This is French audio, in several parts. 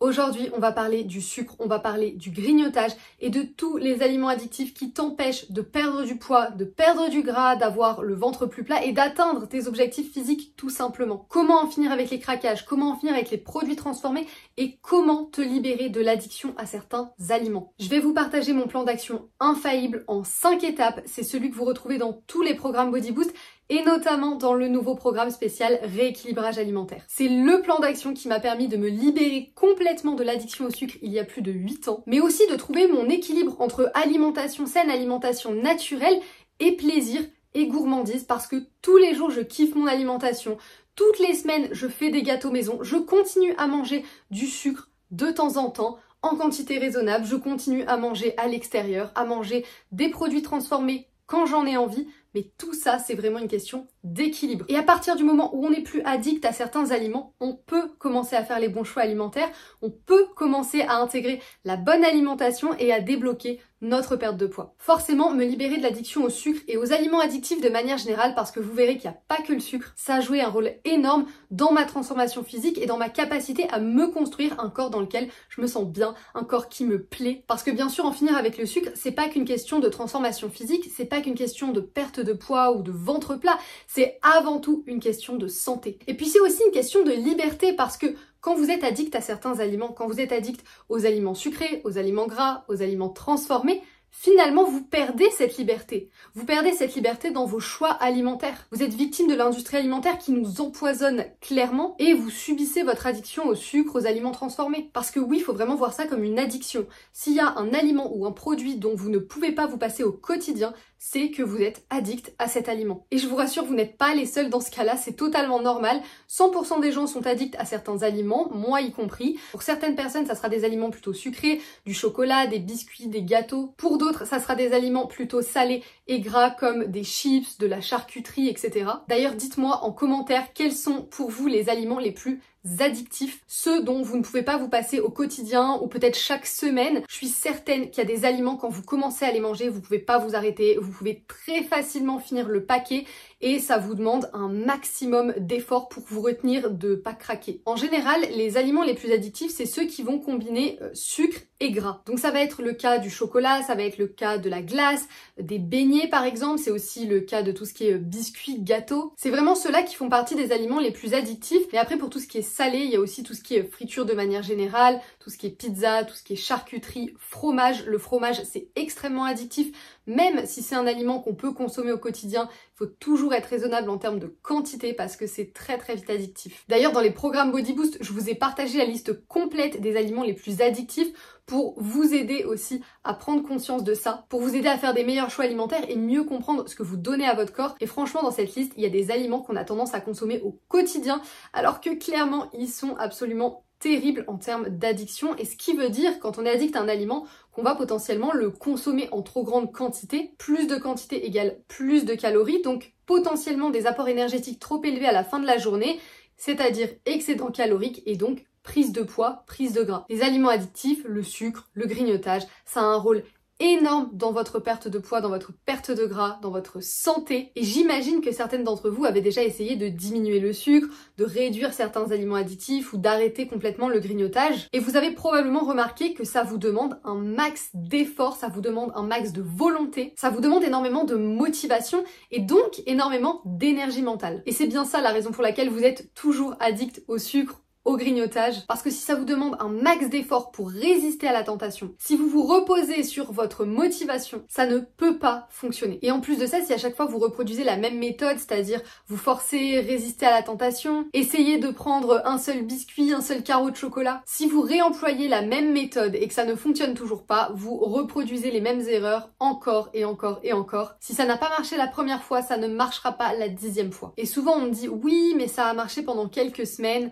Aujourd'hui, on va parler du sucre, on va parler du grignotage et de tous les aliments addictifs qui t'empêchent de perdre du poids, de perdre du gras, d'avoir le ventre plus plat et d'atteindre tes objectifs physiques tout simplement. Comment en finir avec les craquages, comment en finir avec les produits transformés et comment te libérer de l'addiction à certains aliments. Je vais vous partager mon plan d'action infaillible en 5 étapes. C'est celui que vous retrouvez dans tous les programmes Body Boost et notamment dans le nouveau programme spécial rééquilibrage alimentaire. C'est le plan d'action qui m'a permis de me libérer complètement de l'addiction au sucre il y a plus de 8 ans, mais aussi de trouver mon équilibre entre alimentation saine, alimentation naturelle et plaisir et gourmandise parce que tous les jours je kiffe mon alimentation, toutes les semaines je fais des gâteaux maison, je continue à manger du sucre de temps en temps, en quantité raisonnable, je continue à manger à l'extérieur, à manger des produits transformés quand j'en ai envie, mais tout ça, c'est vraiment une question d'équilibre. Et à partir du moment où on n'est plus addict à certains aliments, on peut commencer à faire les bons choix alimentaires, on peut commencer à intégrer la bonne alimentation et à débloquer notre perte de poids. Forcément, me libérer de l'addiction au sucre et aux aliments addictifs de manière générale, parce que vous verrez qu'il n'y a pas que le sucre, ça a joué un rôle énorme dans ma transformation physique et dans ma capacité à me construire un corps dans lequel je me sens bien, un corps qui me plaît. Parce que bien sûr, en finir avec le sucre, c'est pas qu'une question de transformation physique, c'est pas qu'une question de perte de poids ou de ventre plat, c'est avant tout une question de santé. Et puis c'est aussi une question de liberté parce que quand vous êtes addict à certains aliments, quand vous êtes addict aux aliments sucrés, aux aliments gras, aux aliments transformés, finalement, vous perdez cette liberté. Vous perdez cette liberté dans vos choix alimentaires. Vous êtes victime de l'industrie alimentaire qui nous empoisonne clairement et vous subissez votre addiction au sucre, aux aliments transformés. Parce que oui, il faut vraiment voir ça comme une addiction. S'il y a un aliment ou un produit dont vous ne pouvez pas vous passer au quotidien, c'est que vous êtes addict à cet aliment. Et je vous rassure, vous n'êtes pas les seuls dans ce cas-là, c'est totalement normal. 100% des gens sont addicts à certains aliments, moi y compris. Pour certaines personnes, ça sera des aliments plutôt sucrés, du chocolat, des biscuits, des gâteaux. Pour d'autres, ça sera des aliments plutôt salés et gras comme des chips, de la charcuterie, etc. D'ailleurs, dites-moi en commentaire quels sont pour vous les aliments les plus addictifs, ceux dont vous ne pouvez pas vous passer au quotidien ou peut-être chaque semaine. Je suis certaine qu'il y a des aliments, quand vous commencez à les manger, vous pouvez pas vous arrêter, vous pouvez très facilement finir le paquet et ça vous demande un maximum d'efforts pour vous retenir de pas craquer. En général, les aliments les plus addictifs, c'est ceux qui vont combiner sucre et gras. Donc ça va être le cas du chocolat, ça va être le cas de la glace, des beignets par exemple, c'est aussi le cas de tout ce qui est biscuits, gâteaux. C'est vraiment ceux-là qui font partie des aliments les plus addictifs. Mais après, pour tout ce qui est salé, il y a aussi tout ce qui est friture de manière générale, tout ce qui est pizza, tout ce qui est charcuterie, fromage. Le fromage, c'est extrêmement addictif. Même si c'est un aliment qu'on peut consommer au quotidien, il faut toujours être raisonnable en termes de quantité parce que c'est très vite addictif. D'ailleurs, dans les programmes Body Boost, je vous ai partagé la liste complète des aliments les plus addictifs pour vous aider aussi à prendre conscience de ça, pour vous aider à faire des meilleurs choix alimentaires et mieux comprendre ce que vous donnez à votre corps. Et franchement, dans cette liste, il y a des aliments qu'on a tendance à consommer au quotidien, alors que clairement, ils sont absolument terribles en termes d'addiction. Et ce qui veut dire, quand on est addict à un aliment, qu'on va potentiellement le consommer en trop grande quantité. Plus de quantité égale plus de calories, donc potentiellement des apports énergétiques trop élevés à la fin de la journée, c'est-à-dire excédent calorique et donc prise de poids, prise de gras. Les aliments addictifs, le sucre, le grignotage, ça a un rôle énorme dans votre perte de poids, dans votre perte de gras, dans votre santé. Et j'imagine que certaines d'entre vous avaient déjà essayé de diminuer le sucre, de réduire certains aliments additifs ou d'arrêter complètement le grignotage. Et vous avez probablement remarqué que ça vous demande un max d'efforts, ça vous demande un max de volonté, ça vous demande énormément de motivation et donc énormément d'énergie mentale. Et c'est bien ça la raison pour laquelle vous êtes toujours addict au sucre, au grignotage, parce que si ça vous demande un max d'efforts pour résister à la tentation, si vous vous reposez sur votre motivation, ça ne peut pas fonctionner. Et en plus de ça, si à chaque fois vous reproduisez la même méthode, c'est-à-dire vous forcez, résister à la tentation, essayez de prendre un seul biscuit, un seul carreau de chocolat, si vous réemployez la même méthode et que ça ne fonctionne toujours pas, vous reproduisez les mêmes erreurs encore et encore et encore. Si ça n'a pas marché la première fois, ça ne marchera pas la 10e fois. Et souvent on me dit oui, mais ça a marché pendant quelques semaines.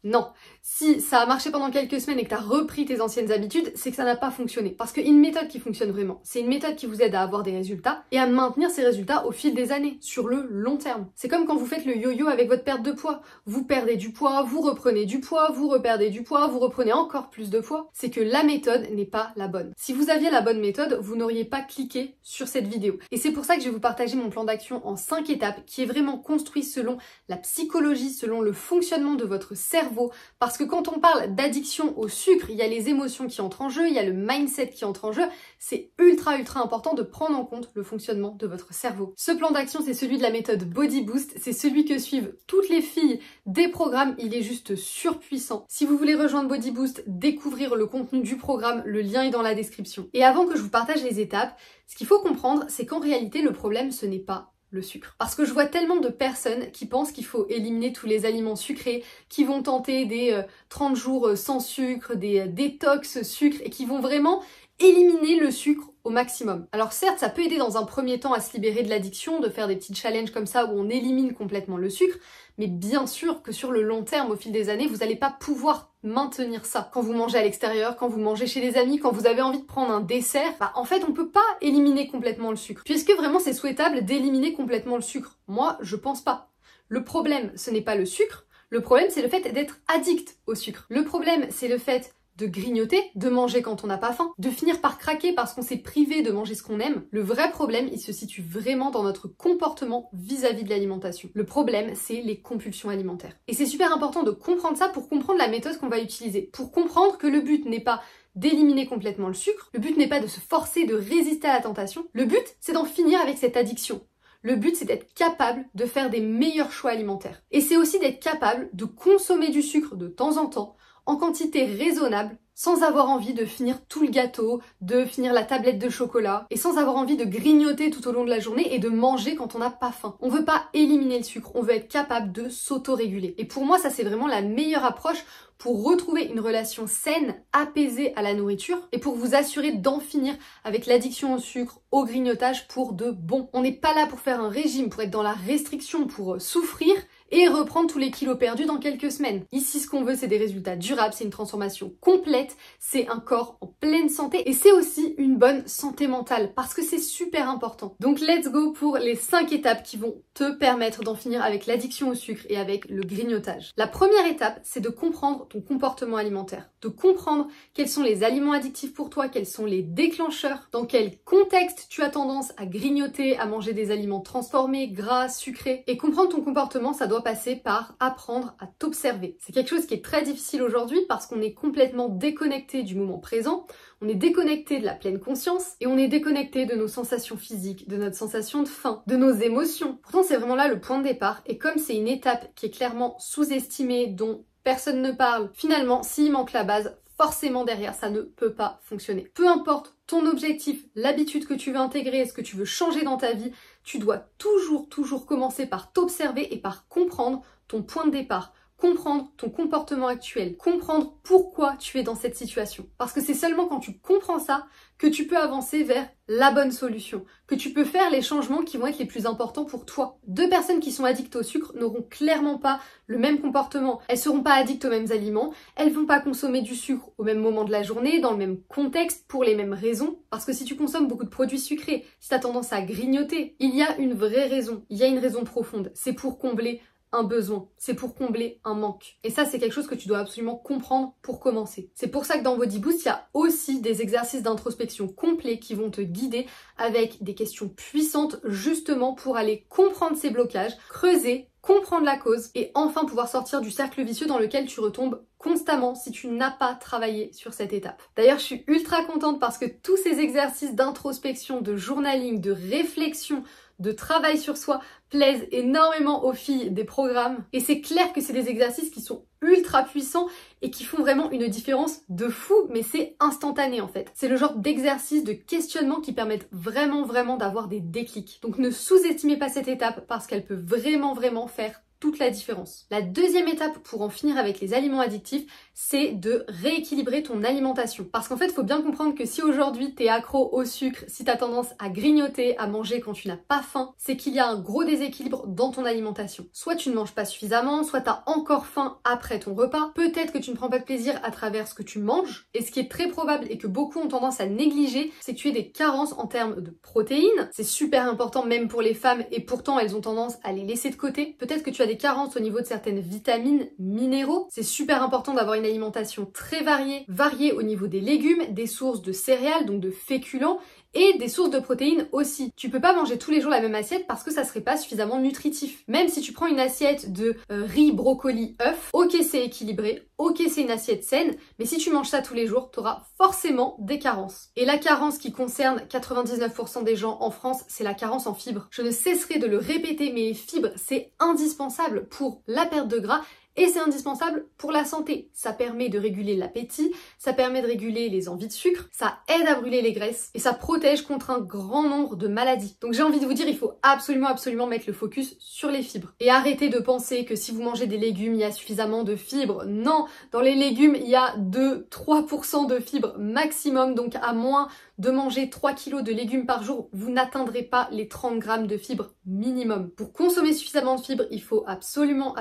Non, si ça a marché pendant quelques semaines et que tu as repris tes anciennes habitudes, c'est que ça n'a pas fonctionné. Parce qu'une méthode qui fonctionne vraiment, c'est une méthode qui vous aide à avoir des résultats et à maintenir ces résultats au fil des années, sur le long terme. C'est comme quand vous faites le yo-yo avec votre perte de poids. Vous perdez du poids, vous reprenez du poids, vous reperdez du poids, vous reprenez encore plus de poids. C'est que la méthode n'est pas la bonne. Si vous aviez la bonne méthode, vous n'auriez pas cliqué sur cette vidéo. Et c'est pour ça que je vais vous partager mon plan d'action en 5 étapes qui est vraiment construit selon la psychologie, selon le fonctionnement de votre cerveau, parce Parce que quand on parle d'addiction au sucre, il y a les émotions qui entrent en jeu, il y a le mindset qui entre en jeu. C'est ultra important de prendre en compte le fonctionnement de votre cerveau. Ce plan d'action, c'est celui de la méthode Body Boost. C'est celui que suivent toutes les filles des programmes. Il est juste surpuissant. Si vous voulez rejoindre Body Boost, découvrir le contenu du programme, le lien est dans la description. Et avant que je vous partage les étapes, ce qu'il faut comprendre, c'est qu'en réalité, le problème, ce n'est pas le sucre. Parce que je vois tellement de personnes qui pensent qu'il faut éliminer tous les aliments sucrés, qui vont tenter des 30 jours sans sucre, des détox sucre, et qui vont vraiment éliminer le sucre au maximum. Alors certes, ça peut aider dans un premier temps à se libérer de l'addiction, de faire des petits challenges comme ça où on élimine complètement le sucre, mais bien sûr que sur le long terme, au fil des années, vous n'allez pas pouvoir maintenir ça. Quand vous mangez à l'extérieur, quand vous mangez chez des amis, quand vous avez envie de prendre un dessert, en fait, on peut pas éliminer complètement le sucre. Puis est-ce que vraiment c'est souhaitable d'éliminer complètement le sucre? Moi, je pense pas. Le problème, ce n'est pas le sucre, le problème, c'est le fait d'être addict au sucre. Le problème, c'est le fait de grignoter, de manger quand on n'a pas faim, de finir par craquer parce qu'on s'est privé de manger ce qu'on aime. Le vrai problème, il se situe vraiment dans notre comportement vis-à-vis de l'alimentation. Le problème, c'est les compulsions alimentaires. Et c'est super important de comprendre ça pour comprendre la méthode qu'on va utiliser, pour comprendre que le but n'est pas d'éliminer complètement le sucre, le but n'est pas de se forcer de résister à la tentation, le but, c'est d'en finir avec cette addiction. Le but, c'est d'être capable de faire des meilleurs choix alimentaires. Et c'est aussi d'être capable de consommer du sucre de temps en temps, en quantité raisonnable, sans avoir envie de finir tout le gâteau, de finir la tablette de chocolat, et sans avoir envie de grignoter tout au long de la journée et de manger quand on n'a pas faim. On veut pas éliminer le sucre, on veut être capable de s'auto-réguler. Et pour moi, ça c'est vraiment la meilleure approche pour retrouver une relation saine, apaisée à la nourriture, et pour vous assurer d'en finir avec l'addiction au sucre, au grignotage pour de bon. On n'est pas là pour faire un régime, pour être dans la restriction, pour souffrir, et reprendre tous les kilos perdus dans quelques semaines. Ici, ce qu'on veut, c'est des résultats durables, c'est une transformation complète, c'est un corps en pleine santé et c'est aussi une bonne santé mentale parce que c'est super important. Donc let's go pour les 5 étapes qui vont te permettre d'en finir avec l'addiction au sucre et avec le grignotage. La première étape, c'est de comprendre ton comportement alimentaire, de comprendre quels sont les aliments addictifs pour toi, quels sont les déclencheurs, dans quel contexte tu as tendance à grignoter, à manger des aliments transformés, gras, sucrés. Et comprendre ton comportement, ça doit passer par apprendre à t'observer. C'est quelque chose qui est très difficile aujourd'hui parce qu'on est complètement déconnecté du moment présent, on est déconnecté de la pleine conscience et on est déconnecté de nos sensations physiques, de notre sensation de faim, de nos émotions. Pourtant, c'est vraiment là le point de départ et comme c'est une étape qui est clairement sous-estimée, dont personne ne parle, finalement, s'il manque la base, forcément derrière, ça ne peut pas fonctionner. Peu importe ton objectif, l'habitude que tu veux intégrer, ce que tu veux changer dans ta vie, tu dois toujours commencer par t'observer et par comprendre ton point de départ, comprendre ton comportement actuel, comprendre pourquoi tu es dans cette situation. Parce que c'est seulement quand tu comprends ça que tu peux avancer vers la bonne solution, que tu peux faire les changements qui vont être les plus importants pour toi. 2 personnes qui sont addictes au sucre n'auront clairement pas le même comportement. Elles seront pas addictes aux mêmes aliments, elles vont pas consommer du sucre au même moment de la journée, dans le même contexte, pour les mêmes raisons. Parce que si tu consommes beaucoup de produits sucrés, si tu as tendance à grignoter, il y a une vraie raison, il y a une raison profonde. C'est pour combler un besoin, c'est pour combler un manque. Et ça, c'est quelque chose que tu dois absolument comprendre pour commencer. C'est pour ça que dans Body Boost, il y a aussi des exercices d'introspection complets qui vont te guider avec des questions puissantes justement pour aller comprendre ces blocages, creuser, comprendre la cause et enfin pouvoir sortir du cercle vicieux dans lequel tu retombes constamment si tu n'as pas travaillé sur cette étape. D'ailleurs, je suis ultra contente parce que tous ces exercices d'introspection, de journaling, de réflexion, de travail sur soi plaisent énormément aux filles des programmes et c'est clair que c'est des exercices qui sont ultra puissants et qui font vraiment une différence de fou, mais c'est instantané en fait. C'est le genre d'exercice, de questionnement qui permettent vraiment d'avoir des déclics. Donc ne sous-estimez pas cette étape parce qu'elle peut vraiment faire toute la différence. La deuxième étape pour en finir avec les aliments addictifs, c'est de rééquilibrer ton alimentation. Parce qu'en fait, il faut bien comprendre que si aujourd'hui t'es accro au sucre, si t'as tendance à grignoter, à manger quand tu n'as pas faim, c'est qu'il y a un gros déséquilibre dans ton alimentation. Soit tu ne manges pas suffisamment, soit t'as encore faim après ton repas, peut-être que tu ne prends pas de plaisir à travers ce que tu manges, et ce qui est très probable et que beaucoup ont tendance à négliger, c'est que tu aies des carences en termes de protéines. C'est super important même pour les femmes et pourtant elles ont tendance à les laisser de côté. Peut-être que tu as des carences au niveau de certaines vitamines, minéraux. C'est super important d'avoir une alimentation très variée au niveau des légumes, des sources de céréales, donc de féculents, et des sources de protéines aussi. Tu peux pas manger tous les jours la même assiette parce que ça serait pas suffisamment nutritif. Même si tu prends une assiette de riz, brocoli, œufs, ok c'est équilibré, ok c'est une assiette saine, mais si tu manges ça tous les jours, tu auras forcément des carences. Et la carence qui concerne 99% des gens en France, c'est la carence en fibres. Je ne cesserai de le répéter, mais les fibres, c'est indispensable pour la perte de gras. Et c'est indispensable pour la santé. Ça permet de réguler l'appétit, ça permet de réguler les envies de sucre, ça aide à brûler les graisses et ça protège contre un grand nombre de maladies. Donc j'ai envie de vous dire, il faut absolument mettre le focus sur les fibres. Et arrêtez de penser que si vous mangez des légumes, il y a suffisamment de fibres. Non, dans les légumes, il y a 2-3% de fibres maximum, donc à moins de manger 3 kg de légumes par jour, vous n'atteindrez pas les 30 grammes de fibres minimum. Pour consommer suffisamment de fibres, il faut absolument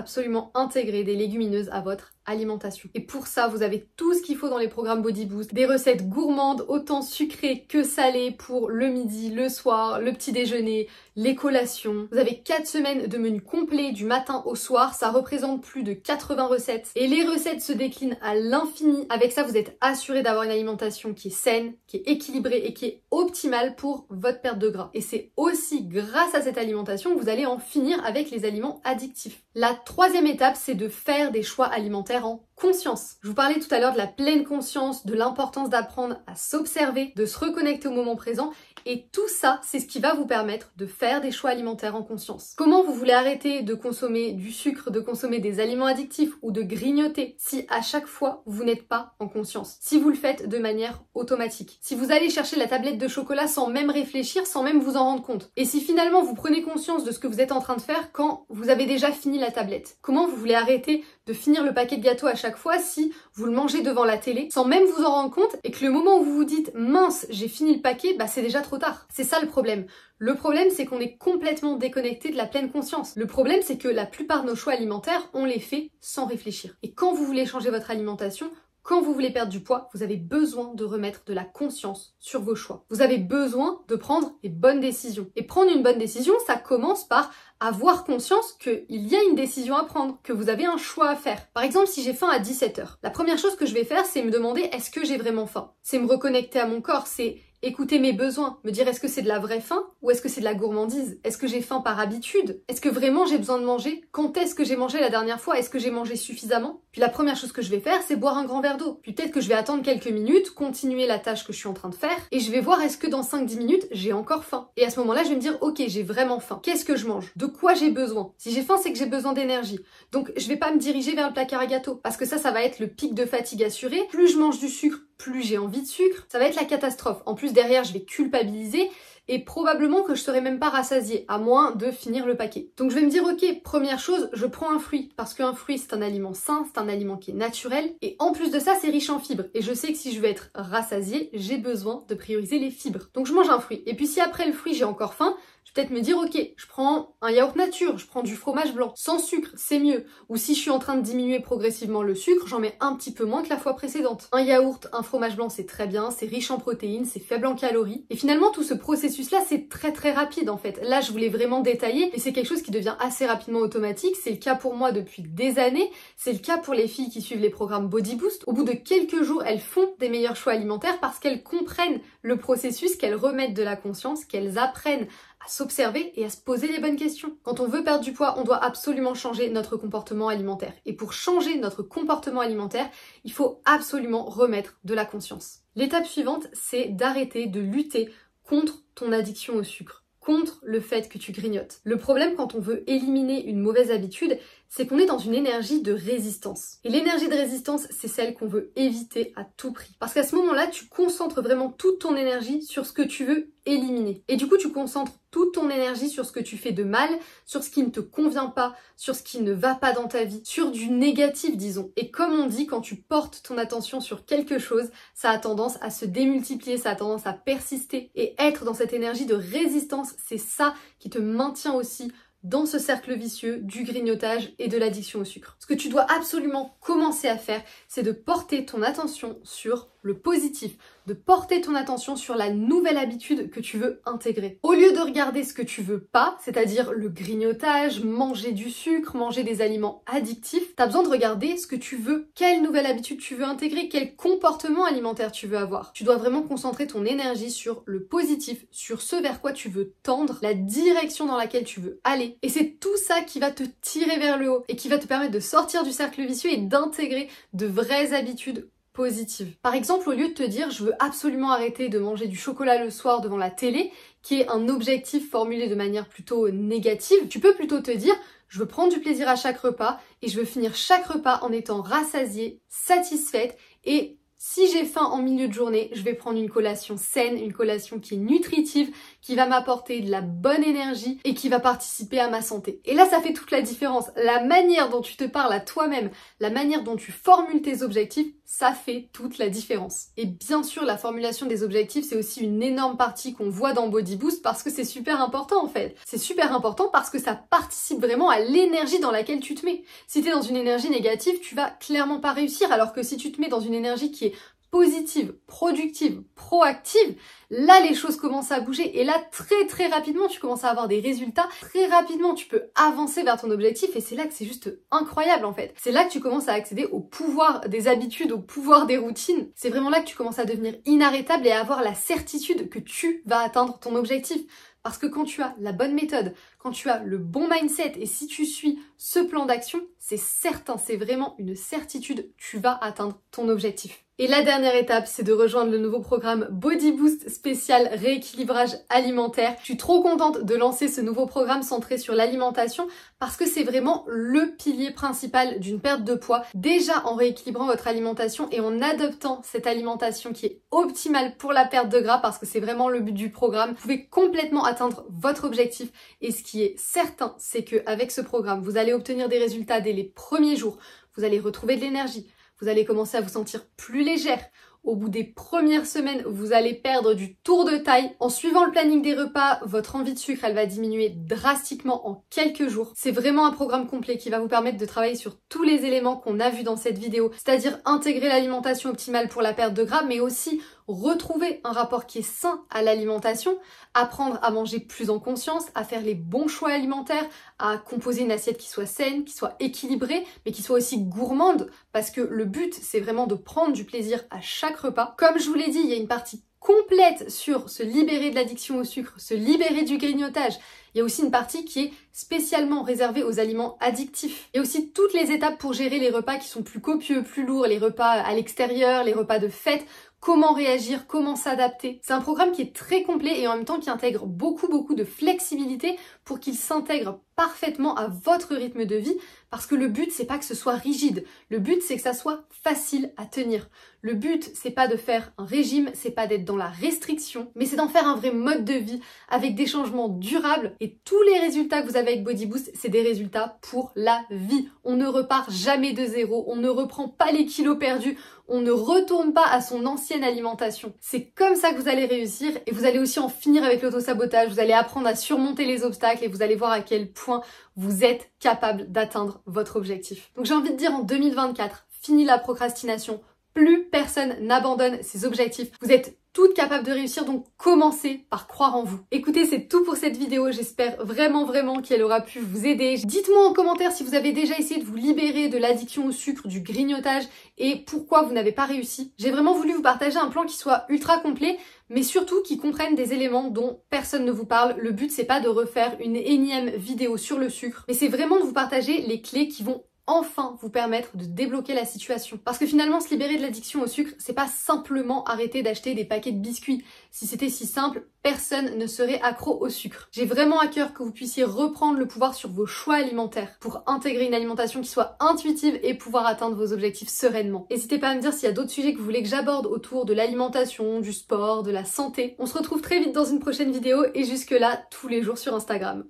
intégrer des légumineuses à votre alimentation. Et pour ça, vous avez tout ce qu'il faut dans les programmes Body Boost, des recettes gourmandes, autant sucrées que salées pour le midi, le soir, le petit déjeuner, les collations. Vous avez 4 semaines de menu complet du matin au soir, ça représente plus de 80 recettes. Et les recettes se déclinent à l'infini. Avec ça, vous êtes assuré d'avoir une alimentation qui est saine, qui est équilibrée et qui est optimale pour votre perte de gras. Et c'est aussi grâce à cette alimentation que vous allez en finir avec les aliments addictifs. La troisième étape, c'est de faire des choix alimentaires en conscience. Je vous parlais tout à l'heure de la pleine conscience, de l'importance d'apprendre à s'observer, de se reconnecter au moment présent, et tout ça, c'est ce qui va vous permettre de faire des choix alimentaires en conscience. Comment vous voulez arrêter de consommer du sucre, de consommer des aliments addictifs ou de grignoter si à chaque fois vous n'êtes pas en conscience? Si vous le faites de manière automatique. Si vous allez chercher la tablette de chocolat sans même réfléchir, sans même vous en rendre compte. Et si finalement vous prenez conscience de ce que vous êtes en train de faire quand vous avez déjà fini la tablette. Comment vous voulez arrêter de finir le paquet de gâteaux à chaque fois si vous le mangez devant la télé sans même vous en rendre compte et que le moment où vous vous dites mince j'ai fini le paquet, bah c'est déjà trop tard. C'est ça le problème. Le problème c'est qu'on est complètement déconnecté de la pleine conscience. Le problème c'est que la plupart de nos choix alimentaires on les fait sans réfléchir. Et quand vous voulez changer votre alimentation, quand vous voulez perdre du poids, vous avez besoin de remettre de la conscience sur vos choix. Vous avez besoin de prendre les bonnes décisions. Et prendre une bonne décision, ça commence par avoir conscience qu'il y a une décision à prendre, que vous avez un choix à faire. Par exemple, si j'ai faim à 17h, la première chose que je vais faire, c'est me demander est-ce que j'ai vraiment faim? C'est me reconnecter à mon corps, c'est écouter mes besoins, me dire est-ce que c'est de la vraie faim ou est-ce que c'est de la gourmandise? Est-ce que j'ai faim par habitude? Est-ce que vraiment j'ai besoin de manger? Quand est-ce que j'ai mangé la dernière fois? Est-ce que j'ai mangé suffisamment? Puis la première chose que je vais faire, c'est boire un grand verre d'eau. Puis peut-être que je vais attendre quelques minutes, continuer la tâche que je suis en train de faire et je vais voir est-ce que dans 5-10 minutes, j'ai encore faim. Et à ce moment-là, je vais me dire ok, j'ai vraiment faim. Qu'est-ce que je mange? De quoi j'ai besoin? Si j'ai faim, c'est que j'ai besoin d'énergie. Donc je vais pas me diriger vers le placard à gâteaux parce que ça va être le pic de fatigue assuré. Plus je mange du sucre, plus j'ai envie de sucre, ça va être la catastrophe. En plus derrière je vais culpabiliser et probablement que je serai même pas rassasiée, à moins de finir le paquet. Donc je vais me dire ok, première chose, je prends un fruit, parce qu'un fruit c'est un aliment sain, c'est un aliment qui est naturel, et en plus de ça c'est riche en fibres, et je sais que si je veux être rassasiée, j'ai besoin de prioriser les fibres. Donc je mange un fruit, et puis si après le fruit j'ai encore faim, je vais peut-être me dire ok, je prends un yaourt nature, je prends du fromage blanc, sans sucre, c'est mieux. Ou si je suis en train de diminuer progressivement le sucre, j'en mets un petit peu moins que la fois précédente. Un yaourt, un fromage blanc c'est très bien, c'est riche en protéines, c'est faible en calories. Et finalement tout ce processus-là c'est très rapide en fait. Là je voulais vraiment détailler, mais c'est quelque chose qui devient assez rapidement automatique. C'est le cas pour moi depuis des années, c'est le cas pour les filles qui suivent les programmes Body Boost. Au bout de quelques jours, elles font des meilleurs choix alimentaires parce qu'elles comprennent le processus, qu'elles remettent de la conscience, qu'elles apprennent à s'observer et à se poser les bonnes questions. Quand on veut perdre du poids, on doit absolument changer notre comportement alimentaire. Et pour changer notre comportement alimentaire, il faut absolument remettre de la conscience. L'étape suivante, c'est d'arrêter de lutter contre ton addiction au sucre, contre le fait que tu grignotes. Le problème quand on veut éliminer une mauvaise habitude, c'est qu'on est dans une énergie de résistance. Et l'énergie de résistance, c'est celle qu'on veut éviter à tout prix. Parce qu'à ce moment-là, tu concentres vraiment toute ton énergie sur ce que tu veux éliminer. Et du coup, tu concentres toute ton énergie sur ce que tu fais de mal, sur ce qui ne te convient pas, sur ce qui ne va pas dans ta vie, sur du négatif, disons. Et comme on dit, quand tu portes ton attention sur quelque chose, ça a tendance à se démultiplier, ça a tendance à persister. Et être dans cette énergie de résistance, c'est ça qui te maintient aussi dans ce cercle vicieux du grignotage et de l'addiction au sucre. Ce que tu dois absolument commencer à faire, c'est de porter ton attention sur le positif, de porter ton attention sur la nouvelle habitude que tu veux intégrer. Au lieu de regarder ce que tu veux pas, c'est-à-dire le grignotage, manger du sucre, manger des aliments addictifs, t'as besoin de regarder ce que tu veux, quelle nouvelle habitude tu veux intégrer, quel comportement alimentaire tu veux avoir. Tu dois vraiment concentrer ton énergie sur le positif, sur ce vers quoi tu veux tendre, la direction dans laquelle tu veux aller. Et c'est tout ça qui va te tirer vers le haut et qui va te permettre de sortir du cercle vicieux et d'intégrer de vraies habitudes positives. Par exemple, au lieu de te dire je veux absolument arrêter de manger du chocolat le soir devant la télé, qui est un objectif formulé de manière plutôt négative, tu peux plutôt te dire je veux prendre du plaisir à chaque repas et je veux finir chaque repas en étant rassasiée, satisfaite et si j'ai faim en milieu de journée, je vais prendre une collation saine, une collation qui est nutritive, qui va m'apporter de la bonne énergie et qui va participer à ma santé. Et là, ça fait toute la différence. La manière dont tu te parles à toi-même, la manière dont tu formules tes objectifs, ça fait toute la différence. Et bien sûr, la formulation des objectifs, c'est aussi une énorme partie qu'on voit dans Body Boost parce que c'est super important en fait. C'est super important parce que ça participe vraiment à l'énergie dans laquelle tu te mets. Si tu es dans une énergie négative, tu vas clairement pas réussir, alors que si tu te mets dans une énergie qui est positive, productive, proactive, là les choses commencent à bouger et là très rapidement tu commences à avoir des résultats, très rapidement tu peux avancer vers ton objectif et c'est là que c'est juste incroyable en fait. C'est là que tu commences à accéder au pouvoir des habitudes, au pouvoir des routines. C'est vraiment là que tu commences à devenir inarrêtable et à avoir la certitude que tu vas atteindre ton objectif. Parce que quand tu as la bonne méthode, quand tu as le bon mindset et si tu suis ce plan d'action, c'est certain, c'est vraiment une certitude, tu vas atteindre ton objectif. Et la dernière étape, c'est de rejoindre le nouveau programme Body Boost spécial rééquilibrage alimentaire. Je suis trop contente de lancer ce nouveau programme centré sur l'alimentation parce que c'est vraiment le pilier principal d'une perte de poids. Déjà en rééquilibrant votre alimentation et en adoptant cette alimentation qui est optimale pour la perte de gras parce que c'est vraiment le but du programme, vous pouvez complètement atteindre votre objectif. Et ce qui est certain, c'est qu'avec ce programme, vous allez obtenir des résultats dès les premiers jours. Vous allez retrouver de l'énergie. Vous allez commencer à vous sentir plus légère. Au bout des premières semaines, vous allez perdre du tour de taille. En suivant le planning des repas, votre envie de sucre, elle va diminuer drastiquement en quelques jours. C'est vraiment un programme complet qui va vous permettre de travailler sur tous les éléments qu'on a vus dans cette vidéo, c'est-à-dire intégrer l'alimentation optimale pour la perte de gras, mais aussi retrouver un rapport qui est sain à l'alimentation, apprendre à manger plus en conscience, à faire les bons choix alimentaires, à composer une assiette qui soit saine, qui soit équilibrée, mais qui soit aussi gourmande, parce que le but, c'est vraiment de prendre du plaisir à chaque repas. Comme je vous l'ai dit, il y a une partie complète sur se libérer de l'addiction au sucre, se libérer du grignotage. Il y a aussi une partie qui est spécialement réservée aux aliments addictifs. Il y a aussi toutes les étapes pour gérer les repas qui sont plus copieux, plus lourds, les repas à l'extérieur, les repas de fête, comment réagir, comment s'adapter. C'est un programme qui est très complet et en même temps qui intègre beaucoup de flexibilité pour qu'il s'intègre parfaitement à votre rythme de vie parce que le but c'est pas que ce soit rigide, le but c'est que ça soit facile à tenir. Le but c'est pas de faire un régime, c'est pas d'être dans la restriction, mais c'est d'en faire un vrai mode de vie avec des changements durables et tous les résultats que vous avez avec Body Boost, c'est des résultats pour la vie. On ne repart jamais de zéro, on ne reprend pas les kilos perdus, on ne retourne pas à son ancienne alimentation. C'est comme ça que vous allez réussir et vous allez aussi en finir avec l'autosabotage, vous allez apprendre à surmonter les obstacles et vous allez voir à quel point vous êtes capable d'atteindre votre objectif. Donc j'ai envie de dire en 2024, fini la procrastination, plus personne n'abandonne ses objectifs. Vous êtes toutes capables de réussir, donc commencez par croire en vous. Écoutez, c'est tout pour cette vidéo. J'espère vraiment qu'elle aura pu vous aider. Dites-moi en commentaire si vous avez déjà essayé de vous libérer de l'addiction au sucre, du grignotage et pourquoi vous n'avez pas réussi. J'ai vraiment voulu vous partager un plan qui soit ultra complet, mais surtout qui comprenne des éléments dont personne ne vous parle. Le but, c'est pas de refaire une énième vidéo sur le sucre, mais c'est vraiment de vous partager les clés qui vont enfin vous permettre de débloquer la situation. Parce que finalement, se libérer de l'addiction au sucre, c'est pas simplement arrêter d'acheter des paquets de biscuits. Si c'était si simple, personne ne serait accro au sucre. J'ai vraiment à cœur que vous puissiez reprendre le pouvoir sur vos choix alimentaires pour intégrer une alimentation qui soit intuitive et pouvoir atteindre vos objectifs sereinement. N'hésitez pas à me dire s'il y a d'autres sujets que vous voulez que j'aborde autour de l'alimentation, du sport, de la santé. On se retrouve très vite dans une prochaine vidéo et jusque là, tous les jours sur Instagram.